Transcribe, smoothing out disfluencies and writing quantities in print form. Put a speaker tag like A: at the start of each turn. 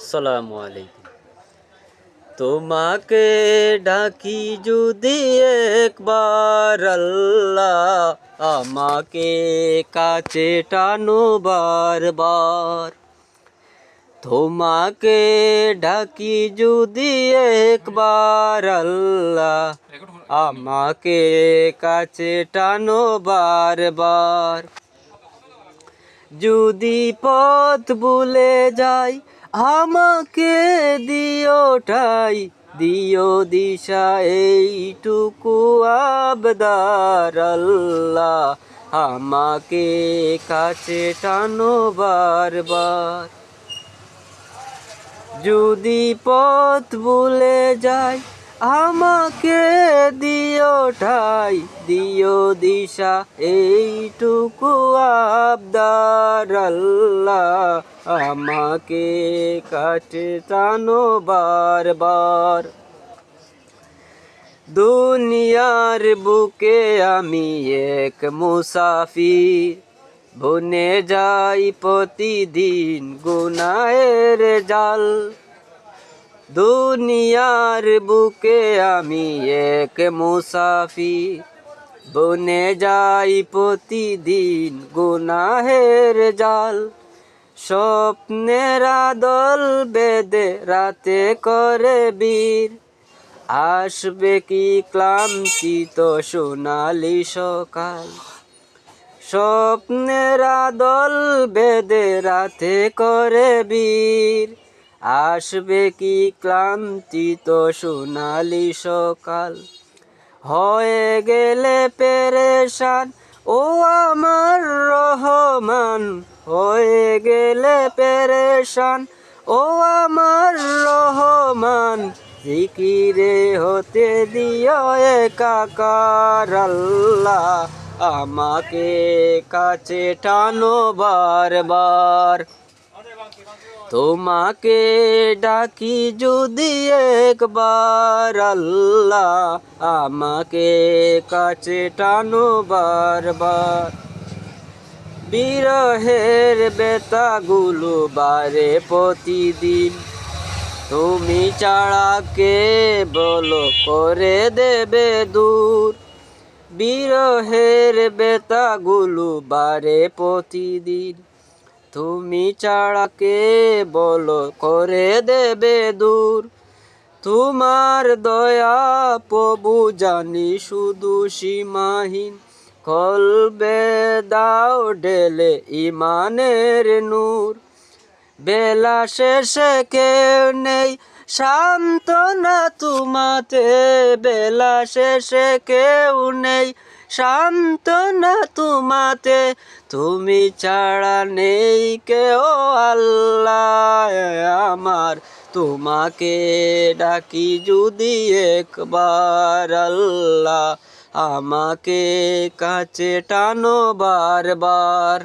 A: আসসালামু আলাইকুম। তোমাকে ডাকি যদি একবার আল্লাহ, আমাকে কাছে টানো বারবার। তোমাকে ডাকি যদি একবার আল্লাহ, আমাকে কাছে টানো বারবার। যদি পথ ভুলে যাই, আমাকে দিও ঠাই, দিও দিশা এইটুকু আবদার আল্লাহ, আমাকে কাছে টানো বারবার। যদি পথ ভুলে যাই, আমাকে দিও ঠাই, দিও দিশা এইটুকু আবদার আল্লাহ, আমাকে কাছে টানো বারবার। দুনিয়ার বুকে আমি এক মুসাফির, বনে যাই প্রতিদিন গুনাহের জাল। দুনিয়ার বুকে আমি এক মুসাফির, বনে যাই প্রতিদিন গুনাহের জাল। স্বপ্নের আদল বেঁধে রাতে করে বীর, আসবে কি ক্লান্তিত সোনালি সকাল। স্বপ্নের আদল বেঁধে রাতে করে বীর, আসবে কি ক্লান্তিত সোনালি সকাল। হয়ে গেলে পেরেশান ও আমার রহমান, হয়ে গেলে পেরেশান ও আমার রহমান, জিকিরে হতে দিও একাকার আল্লাহ, আমাকে কাছে টানো বারবার। তোমাকে ডাকি যদি একবার আল্লাহ, আমাকে কাছে টানো বারবার। বিরহের বেতাগুলো বারে প্রতিদিন, তুমি ছাড়া কে বলো করে দেবে দূর। বিরহের বেতাগুলো বারে প্রতিদিন, তুমি ছাড়া কে বলো করে দেবে দূর। তোমার দয়া প্রভু জানি শুধু সীমাহীন, কলবে দাও ঢেলে ইমানের নূর। বেলা শেষে কেউ নেই সান্ত্বনা তোমাতে, বেলা শেষে কেউ নেই সান্ত্বনা তোমাতে, তুমি ছাড়া নেই কেউ আল্লাহ আমার, তোমাকে ডাকি যদি একবার আল্লাহ, আমাকে কাছে টানো বারবার।